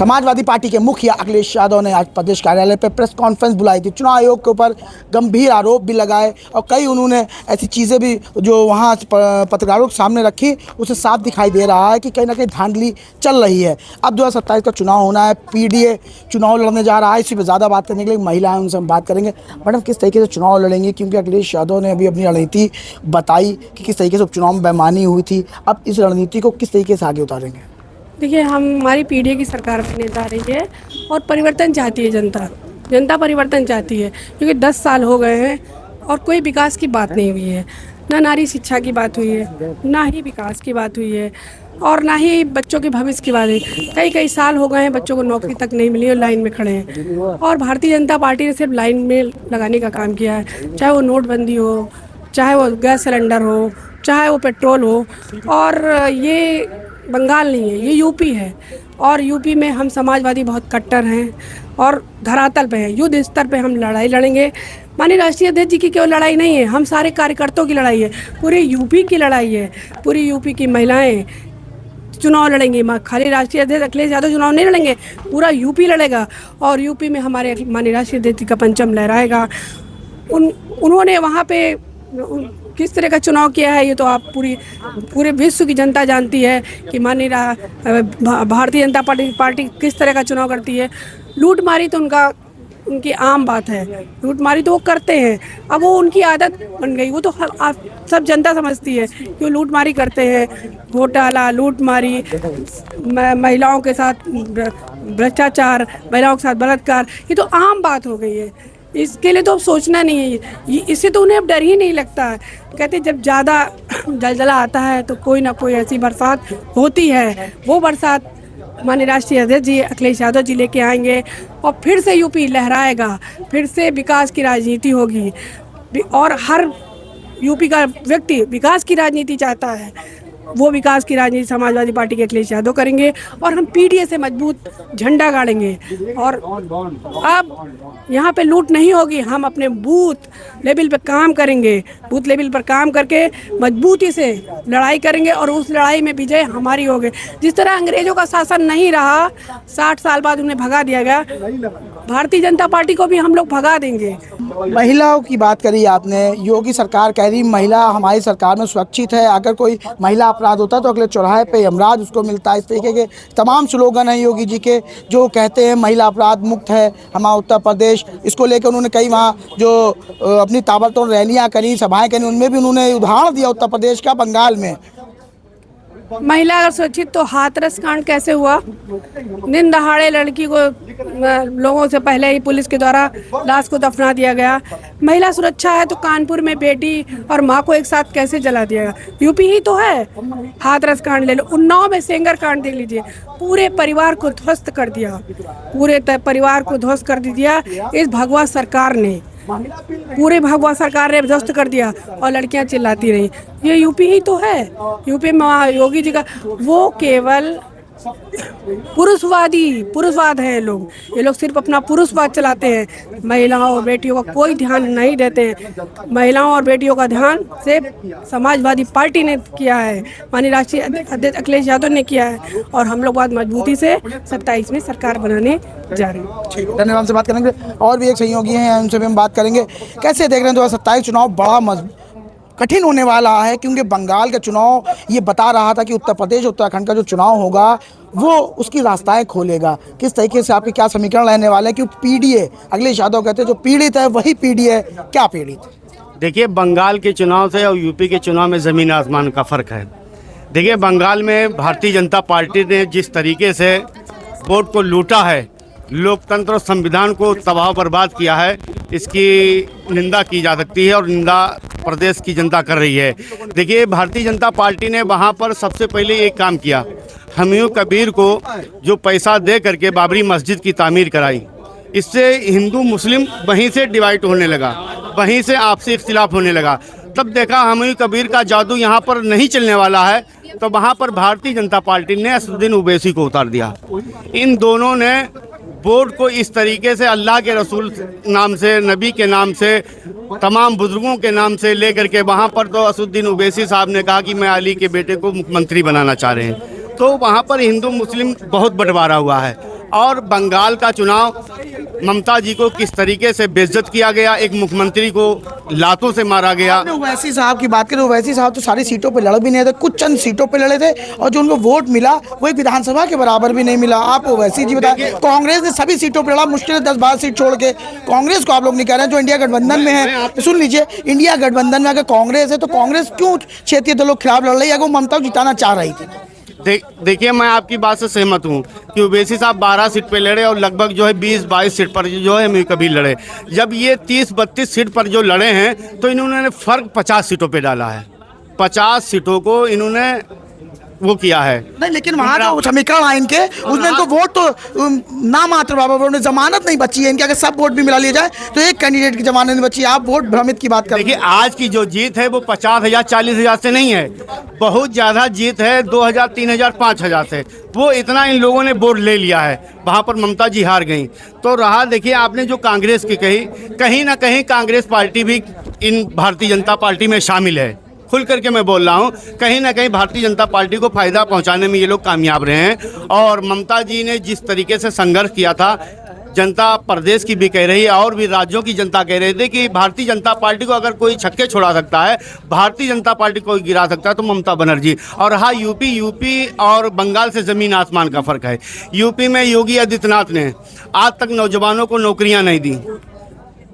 Samajwadi party के मुखिया अखिलेश यादव ने आज प्रदेश कार्यालय पर प्रेस कॉन्फ्रेंस बुलाई थी। चुनाव आयोग के ऊपर गंभीर आरोप भी लगाए और कई उन्होंने ऐसी चीज़ें भी जो वहाँ पत्रकारों के सामने रखी, उसे साफ दिखाई दे रहा है कि कहीं ना कहीं धांधली चल रही है। अब 2027 का चुनाव होना है, पीडीए चुनाव लड़ने जा रहा है। इसी पर ज़्यादा बात करने के लिए महिला है, उनसे हम बात करेंगे। मैडम, किस तरीके से चुनाव लड़ेंगे, क्योंकि अखिलेश यादव ने अभी अपनी रणनीति बताई कि किस तरीके से चुनाव में बेईमानी हुई थी। अब इस रणनीति को किस तरीके से आगे उतारेंगे? देखिए, हमारी पीढ़ी की सरकार बनने जा रही है और परिवर्तन चाहती है जनता परिवर्तन चाहती है, क्योंकि 10 साल हो गए हैं और कोई विकास की बात नहीं हुई है। ना नारी शिक्षा की बात हुई है, ना ही विकास की बात हुई है और ना ही बच्चों के भविष्य की बात हुई। कई साल हो गए हैं, बच्चों को नौकरी तक नहीं मिली और लाइन में खड़े हैं। और भारतीय जनता पार्टी ने सिर्फ लाइन में लगाने का काम किया है, चाहे वो नोटबंदी हो, चाहे वो गैस सिलेंडर हो, चाहे वो पेट्रोल हो। और ये बंगाल नहीं है, ये यूपी है और यूपी में हम समाजवादी बहुत कट्टर हैं और धरातल पे हैं। युद्ध स्तर पे हम लड़ाई लड़ेंगे। माननीय राष्ट्रीय अध्यक्ष जी की केवल लड़ाई नहीं है, हम सारे कार्यकर्ताओं की लड़ाई है, पूरे यूपी की लड़ाई है। पूरी यूपी की महिलाएं चुनाव लड़ेंगी। खाली राष्ट्रीय अध्यक्ष अखिलेश यादव चुनाव नहीं लड़ेंगे, पूरा यूपी लड़ेगा और यूपी में हमारे माननीय राष्ट्रीय अध्यक्ष जी का परचम लहराएगा। उन्होंने वहाँ पे किस तरह का चुनाव किया है, ये तो आप पूरे विश्व की जनता जानती है कि माननीय भारतीय जनता पार्टी किस तरह का चुनाव करती है। लूट मारी तो उनकी आम बात है, लूट मारी तो वो करते हैं। अब वो उनकी आदत बन गई, वो तो सब जनता समझती है कि वो लूट मारी करते हैं। घोटाला, लूट मारी, महिलाओं के साथ भ्रष्टाचार, महिलाओं के साथ बलात्कार, ये तो आम बात हो गई है। इसके लिए तो अब सोचना नहीं है, इससे तो उन्हें अब डर ही नहीं लगता है। कहते जब ज़्यादा जलजला आता है तो कोई ना कोई ऐसी बरसात होती है। वो बरसात माननीय राष्ट्रीय अध्यक्ष जी अखिलेश यादव जी लेके आएंगे और फिर से यूपी लहराएगा, फिर से विकास की राजनीति होगी और हर यूपी का व्यक्ति विकास की राजनीति चाहता है। वो विकास की राजनीति समाजवादी पार्टी के अखिलेश यादव करेंगे और हम पीडीए से मजबूत झंडा गाड़ेंगे। और अब यहाँ पे लूट नहीं होगी, हम अपने बूथ लेवल पे काम करेंगे, बूथ लेवल पर काम करके मजबूती से लड़ाई करेंगे और उस लड़ाई में विजय हमारी होगी। जिस तरह अंग्रेजों का शासन नहीं रहा, 60 साल बाद उन्हें भगा दिया गया, भारतीय जनता पार्टी को भी हम लोग भगा देंगे। महिलाओं की बात करी आपने, योगी सरकार कह रही महिला हमारी सरकार में सुरक्षित है, अगर कोई महिला अपराध होता है तो अगले चौराहे पे यमराज उसको मिलता है। इस तरीके के तमाम स्लोगन हैं योगी जी के, जो कहते हैं महिला अपराध मुक्त है हमारा उत्तर प्रदेश। इसको लेकर उन्होंने कई वहाँ जो अपनी ताबड़तोड़ रैलियाँ करी, सभाएं करी, उनमें भी उन्होंने उदाहरण दिया उत्तर प्रदेश का, बंगाल में। महिला अगर सुरक्षित तो हाथरस कांड कैसे हुआ? दिन दहाड़े लड़की को लोगों से पहले ही पुलिस के द्वारा लाश को दफना दिया गया। महिला सुरक्षा है तो कानपुर में बेटी और माँ को एक साथ कैसे जला दिया गया? यूपी ही तो है। हाथरस कांड ले लो, उन्नाव में सेंगर कांड देख लीजिए, पूरे परिवार को ध्वस्त कर दिया, पूरे परिवार को ध्वस्त कर दिया इस भगवा सरकार ने, पूरे भगवा सरकार ने ध्वस्त कर दिया और लड़कियां चिल्लाती रही। ये यूपी ही तो है। यूपी में योगी जी का वो केवल पुरुषवाद है। ये लोग सिर्फ अपना पुरुषवाद चलाते हैं, महिलाओं और बेटियों का कोई ध्यान नहीं देते हैं। महिलाओं और बेटियों का ध्यान सिर्फ समाजवादी पार्टी ने किया है, माननीय राष्ट्रीय अध्यक्ष अखिलेश यादव ने किया है और हम लोग बहुत मजबूती से 27 में सरकार बनाने जा रहे हैं। ठीक है, धन्यवाद से बात करेंगे। और भी एक सहयोगी हैं, उनसे भी हम बात करेंगे। कैसे देख रहे हैं 2027 चुनाव? बड़ा कठिन होने वाला है, क्योंकि बंगाल का चुनाव ये बता रहा था कि उत्तर प्रदेश उत्तराखंड का जो चुनाव होगा वो उसकी रास्ताएं खोलेगा। किस तरीके से आपके क्या समीकरण रहने वाले हैं? क्योंकि पीडीए, अखिलेश यादव कहते हैं जो पीड़ित है वही पीडीए। क्या पीड़ित? देखिए, बंगाल के चुनाव से और यूपी के चुनाव में ज़मीन आसमान का फ़र्क है। देखिए, बंगाल में भारतीय जनता पार्टी ने जिस तरीके से वोट को लूटा है, लोकतंत्र और संविधान को तबाह बर्बाद किया है, इसकी निंदा की जा सकती है और निंदा प्रदेश की जनता कर रही है। देखिए, भारतीय जनता पार्टी ने वहाँ पर सबसे पहले एक काम किया, हुमायूं कबीर को जो पैसा दे करके बाबरी मस्जिद की तामीर कराई। इससे हिंदू मुस्लिम वहीं से डिवाइड होने लगा, वहीं से आपसी इख्तिलाफ होने लगा। तब देखा हुमायूं कबीर का जादू यहाँ पर नहीं चलने वाला है, तो वहाँ पर भारतीय जनता पार्टी ने असदुद्दीन ओवैसी को उतार दिया। इन दोनों ने वोट को इस तरीके से अल्लाह के रसूल नाम से, नबी के नाम से, तमाम बुजुर्गों के नाम से लेकर के वहाँ पर तो असदुद्दीन ओवैसी साहब ने कहा कि मैं अली के बेटे को मुख्यमंत्री बनाना चाह रहे हैं। तो वहाँ पर हिंदू मुस्लिम बहुत बंटवारा हुआ है और बंगाल का चुनाव ममता जी को किस तरीके से बेइज्जत किया गया, एक मुख्यमंत्री को लातों से मारा गया। आपने ओवैसी साहब की बात करें, ओवैसी साहब तो सारी सीटों पे लड़ भी नहीं थे, कुछ चंद सीटों पे लड़े थे और जो उनको वोट मिला वो एक विधानसभा के बराबर भी नहीं मिला। आप ओवैसी जी बताएं, कांग्रेस ने सभी सीटों पर लड़ा, मुश्किल 10-12 सीट छोड़ के। कांग्रेस को आप लोग नहीं कह रहे हैं जो इंडिया गठबंधन में है। तो सुन लीजिए, इंडिया गठबंधन में अगर कांग्रेस है तो कांग्रेस क्यों क्षेत्रीय दलों के खिलाफ लड़ रही है अगर वो ममता को जिताना चाह रही थी? देखिए, मैं आपकी बात से सहमत हूँ कि ओवैसी साहब 12 सीट पे लड़े और लगभग जो है 20-22 सीट पर जो है मैं कभी लड़े। जब ये 30-32 सीट पर जो लड़े हैं तो इन्होंने फर्क 50 सीटों पे डाला है। 50 सीटों को इन्होंने वो किया है। नहीं, लेकिन वहाँ जो समीकरण आए इनके उसमें इनको वोट तो ना मात्र बाबा उन्हें जमानत नहीं बची है इनके। अगर सब वोट भी मिला लिया जाए तो एक कैंडिडेट की जमानत नहीं बची। आप वोट भ्रमित की बात कर रहे हैं। देखिए, आज की जो जीत है वो 50,000 40,000 से नहीं है, बहुत ज़्यादा जीत है 2,000 3,000 5,000 से। वो इतना इन लोगों ने वोट ले लिया है, वहाँ पर ममता जी हार गई। तो रहा, देखिए आपने जो कांग्रेस की कही, कहीं ना कहीं कांग्रेस पार्टी भी इन भारतीय जनता पार्टी में शामिल है। खुल करके मैं बोल रहा हूँ, कहीं ना कहीं भारतीय जनता पार्टी को फायदा पहुंचाने में ये लोग कामयाब रहे हैं। और ममता जी ने जिस तरीके से संघर्ष किया था, जनता प्रदेश की भी कह रही है और भी राज्यों की जनता कह रही थी कि भारतीय जनता पार्टी को अगर कोई छक्के छोड़ा सकता है, भारतीय जनता पार्टी को गिरा सकता है तो ममता बनर्जी। और हाँ, यूपी और बंगाल से ज़मीन आसमान का फ़र्क है। यूपी में योगी आदित्यनाथ ने आज तक नौजवानों को नौकरियां नहीं दी,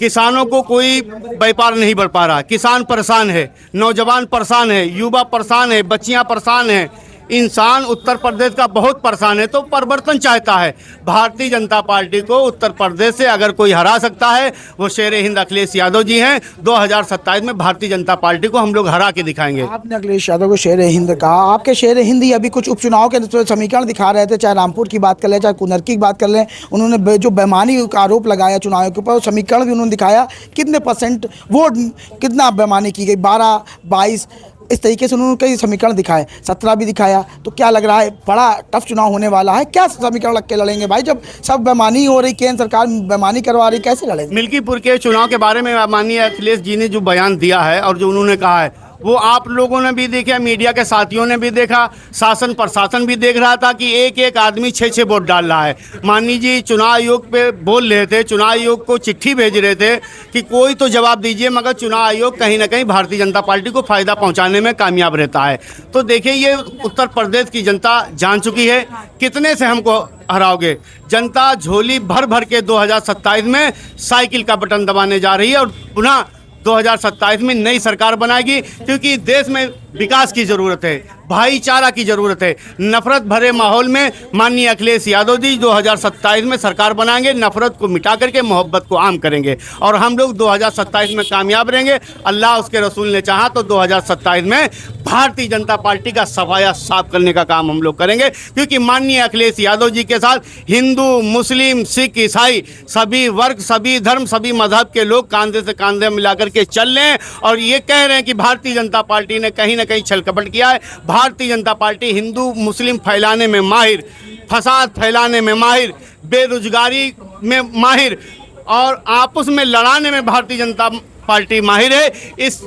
किसानों को कोई व्यापार नहीं बढ़ पा रहा, किसान परेशान है, नौजवान परेशान है, युवा परेशान है, बच्चियां परेशान हैं, इंसान उत्तर प्रदेश का बहुत परेशान है। तो परिवर्तन चाहता है। भारतीय जनता पार्टी को उत्तर प्रदेश से अगर कोई हरा सकता है वो शेर हिंद अखिलेश यादव जी हैं। 2027 में भारतीय जनता पार्टी को हम लोग हरा के दिखाएंगे। आपने अखिलेश यादव को शेर हिंद कहा। आपके शेर हिंद ही अभी कुछ उपचुनाव के समीकरण दिखा रहे थे, चाहे रामपुर की बात कर लें, चाहे कुनरकी की बात कर लें। उन्होंने जो बेईमानी का आरोप लगाया चुनाव के ऊपर, समीकरण भी उन्होंने दिखाया कितने % वोट, कितना बेईमानी की गई, 12, 22 इस तरीके से उन्होंने कई समीकरण दिखाए, 17 भी दिखाया। तो क्या लग रहा है बड़ा टफ चुनाव होने वाला है? क्या समीकरण लग के लड़ेंगे भाई? जब सब बेईमानी हो रही, केंद्र सरकार बेईमानी करवा रही, कैसे लड़ेंगे? मिल्कीपुर के चुनाव के बारे में माननीय अखिलेश जी ने जो बयान दिया है और जो उन्होंने कहा है वो आप लोगों ने भी देखा, मीडिया के साथियों ने भी देखा, शासन प्रशासन भी देख रहा था कि एक एक आदमी 6-6 वोट डाल रहा है। माननीय जी चुनाव आयोग पे बोल रहे थे, चुनाव आयोग को चिट्ठी भेज रहे थे कि कोई तो जवाब दीजिए, मगर चुनाव आयोग कहीं ना कहीं भारतीय जनता पार्टी को फायदा पहुंचाने में कामयाब रहता है। तो देखिए, ये उत्तर प्रदेश की जनता जान चुकी है कितने से हमको हराओगे। जनता झोली भर भर के 2027 में साइकिल का बटन दबाने जा रही है और पुनः 2027 में नई सरकार बनाएगी, क्योंकि देश में विकास की ज़रूरत है, भाईचारा की ज़रूरत है। नफरत भरे माहौल में माननीय अखिलेश यादव जी 2027 में सरकार बनाएंगे, नफरत को मिटा करके मोहब्बत को आम करेंगे और हम लोग 2027 में कामयाब रहेंगे। अल्लाह उसके रसूल ने चाहा तो 2027 में भारतीय जनता पार्टी का सफाया साफ करने का काम हम लोग करेंगे, क्योंकि माननीय अखिलेश यादव जी के साथ हिंदू, मुस्लिम, सिख, ईसाई सभी वर्ग, सभी धर्म, सभी मजहब के लोग कांधे से कांधे मिलाकर के चल रहे हैं और ये कह रहे हैं कि भारतीय जनता पार्टी ने कहीं ना कहीं छल कपट किया है। भारतीय जनता पार्टी हिंदू मुस्लिम फैलाने में माहिर, फसाद फैलाने में माहिर, बेरोजगारी में माहिर और आपस में लड़ाने में भारतीय जनता पार्टी माहिर है। इस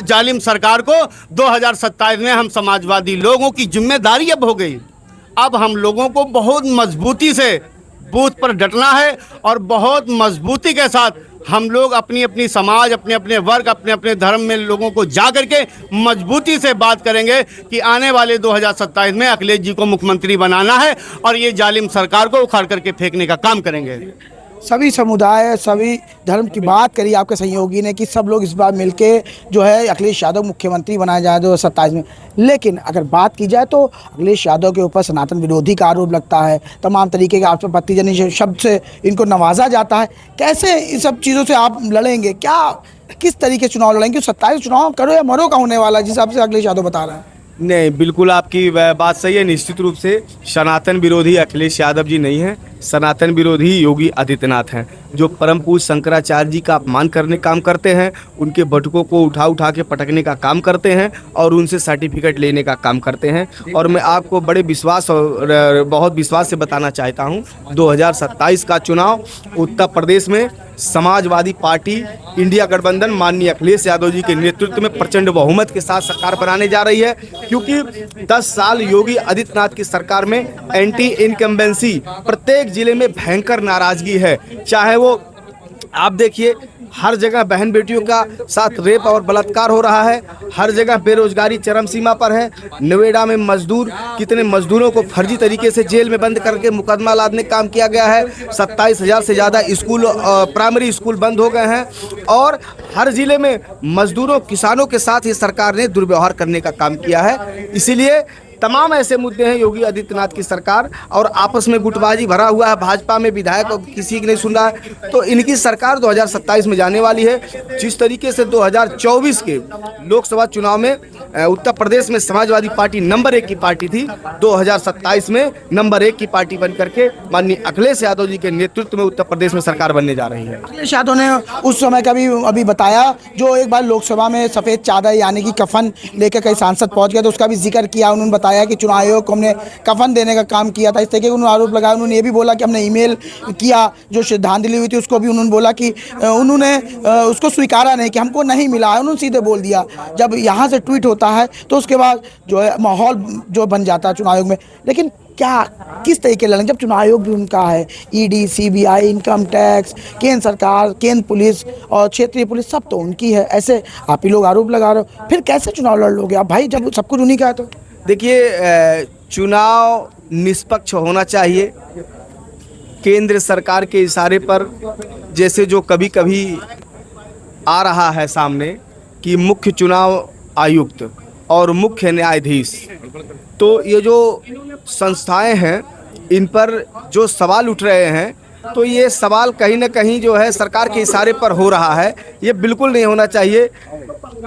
जालिम सरकार को 2027 में हम समाजवादी लोगों की जिम्मेदारी अब हो गई। अब हम लोगों को बहुत मजबूती से बूथ पर डटना है और बहुत मजबूती के साथ हम लोग अपनी अपनी समाज, अपने अपने वर्ग, अपने अपने धर्म में लोगों को जा करके मजबूती से बात करेंगे कि आने वाले 2027 में अखिलेश जी को मुख्यमंत्री बनाना है और ये जालिम सरकार को उखाड़ करके फेंकने का काम करेंगे। सभी समुदाय, सभी धर्म की बात करी आपके सहयोगी ने कि सब लोग इस बार मिलके जो है अखिलेश यादव मुख्यमंत्री बनाया जाए 2027 में। लेकिन अगर बात की जाए तो अखिलेश यादव के ऊपर सनातन विरोधी का आरोप लगता है, तमाम तरीके के आपत्तिजनक शब्द से इनको नवाजा जाता है। कैसे इन सब चीज़ों से आप लड़ेंगे? क्या किस तरीके चुनाव लड़ेंगे? 27 चुनाव करो या मरो का होने वाला है जिस हिसाब से अखिलेश यादव बता रहे हैं। नहीं, बिल्कुल आपकी बात सही है। निश्चित रूप से सनातन विरोधी अखिलेश यादव जी नहीं हैं, सनातन विरोधी योगी आदित्यनाथ हैं। जो परम पूज्य शंकराचार्य जी का अपमान करने काम करते हैं, उनके बटुकों को उठा के पटकने का काम करते हैं और उनसे सर्टिफिकेट लेने का काम करते हैं। और मैं आपको बड़े विश्वास और बहुत विश्वास से बताना चाहता हूँ, 2027 का चुनाव उत्तर प्रदेश में समाजवादी पार्टी इंडिया गठबंधन माननीय अखिलेश यादव जी के नेतृत्व में प्रचंड बहुमत के साथ सरकार बनाने जा रही है, क्योंकि 10 साल योगी आदित्यनाथ की सरकार में एंटी इनकम्बेंसी प्रत्येक जिले में भयंकर नाराजगी है। चाहे वो आप देखिए, हर जगह बहन बेटियों का साथ रेप और बलात्कार हो रहा है, हर जगह बेरोजगारी चरम सीमा पर है। नोएडा में मजदूर, कितने मजदूरों को फर्जी तरीके से जेल में बंद करके मुकदमा लादने का काम किया गया है। 27,000 से ज़्यादा स्कूल, प्राइमरी स्कूल बंद हो गए हैं और हर जिले में मजदूरों, किसानों के साथ ये सरकार ने दुर्व्यवहार करने का काम किया है। इसीलिए तमाम ऐसे मुद्दे हैं योगी आदित्यनाथ की सरकार, और आपस में गुटबाजी भरा हुआ है। भाजपा में विधायक किसी की नहीं सुन रहा है, तो इनकी सरकार 2027 में जाने वाली है। जिस तरीके से 2024 के लोकसभा चुनाव में उत्तर प्रदेश में समाजवादी पार्टी नंबर 1 की पार्टी थी, 2027 में नंबर 1 की पार्टी बन करके माननीय अखिलेश यादव जी के नेतृत्व में उत्तर प्रदेश में सरकार बनने जा रही है। अखिलेश यादव ने उस समय का भी अभी बताया, जो एक बार लोकसभा में सफ़ेद चादर यानी कि कफन लेकर कई सांसद पहुंच गए तो उसका भी जिक्र किया। उन्होंने बताया कि चुनाव आयोग को हमने कफन देने का काम किया था, इस तरीके के उन्होंने आरोप लगाया। उन्होंने ये भी बोला कि हमने ईमेल किया, जो श्रद्धांजलि हुई थी उसको भी उन्होंने बोला कि उन्होंने उसको स्वीकारा नहीं, कि हमको नहीं मिला है। उन्होंने सीधे बोल दिया। जब यहाँ से ट्वीट होता है तो उसके बाद जो है माहौल जो बन जाता है चुनाव आयोग में। लेकिन क्या, किस तरीके लड़ेंगे जब चुनाव आयोग भी उनका है, ईडी, सीबीआई, इनकम टैक्स, केंद्र सरकार, केंद्र पुलिस और क्षेत्रीय पुलिस सब तो उनकी है। ऐसे आप ही लोग आरोप लगा रहे हो, फिर कैसे चुनाव लड़ लोगे आप भाई, जब सब कुछ उन्हीं का है? तो देखिए, चुनाव निष्पक्ष होना चाहिए। केंद्र सरकार के इशारे पर जैसे जो कभी कभी आ रहा है सामने कि मुख्य चुनाव आयुक्त और मुख्य न्यायाधीश, तो ये जो संस्थाएं हैं इन पर जो सवाल उठ रहे हैं, तो ये सवाल कहीं ना कहीं जो है सरकार के इशारे पर हो रहा है। ये बिल्कुल नहीं होना चाहिए।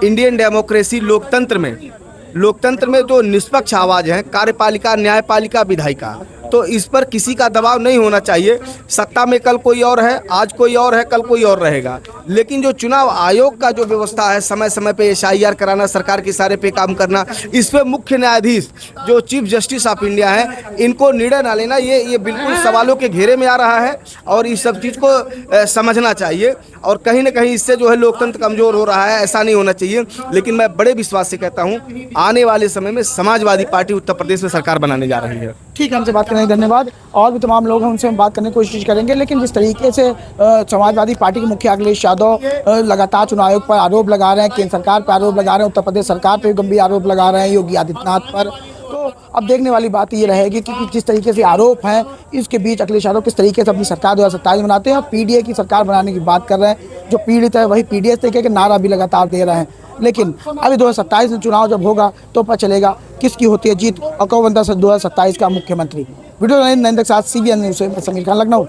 इंडियन डेमोक्रेसी लोकतंत्र में जो निष्पक्ष आवाज़ है, कार्यपालिका, न्यायपालिका, विधायिका, तो इस पर किसी का दबाव नहीं होना चाहिए। सत्ता में कल कोई और है, आज कोई और है, कल कोई और रहेगा। लेकिन जो चुनाव आयोग का जो व्यवस्था है, समय समय पे SIR कराना, सरकार के इशारे पे काम करना, इस पे मुख्य न्यायाधीश जो चीफ जस्टिस ऑफ इंडिया है, इनको निर्णय ना लेना, ये बिल्कुल सवालों के घेरे में आ रहा है और इस सब चीज़ को समझना चाहिए। और कहीं ना कहीं इससे जो है लोकतंत्र कमज़ोर हो रहा है, ऐसा नहीं होना चाहिए। लेकिन मैं बड़े विश्वास से कहता हूँ, आने वाले समय में समाजवादी पार्टी उत्तर प्रदेश में सरकार बनाने जा रही है। ठीक है, हमसे बात करने के धन्यवाद। और भी तमाम लोग हैं, उनसे हम बात करने की कोशिश करेंगे। लेकिन जिस तरीके से समाजवादी पार्टी के मुखिया अखिलेश यादव लगातार चुनाव आयोग पर आरोप लगा रहे हैं, केंद्र सरकार पर आरोप लगा रहे हैं, उत्तर प्रदेश सरकार पर गंभीर आरोप लगा रहे हैं योगी आदित्यनाथ पर, तो अब देखने वाली बात ये रहेगी कि जिस तरीके से आरोप हैं, इसके बीच अखिलेश यादव किस तरीके से अपनी सरकार 2027 बनाते हैं और PDA की सरकार बनाने की बात कर रहे हैं। जो पीड़ित है वही PDA तरीके के नारा भी लगातार दे रहे हैं। लेकिन अभी 2027 में चुनाव जब होगा तो पता चलेगा किसकी होती है जीत और कौन बनता है 2027 का मुख्यमंत्री। वीडियो नरेंद्र के साथ CBN न्यूज़ से मैं समीर खान, लखनऊ।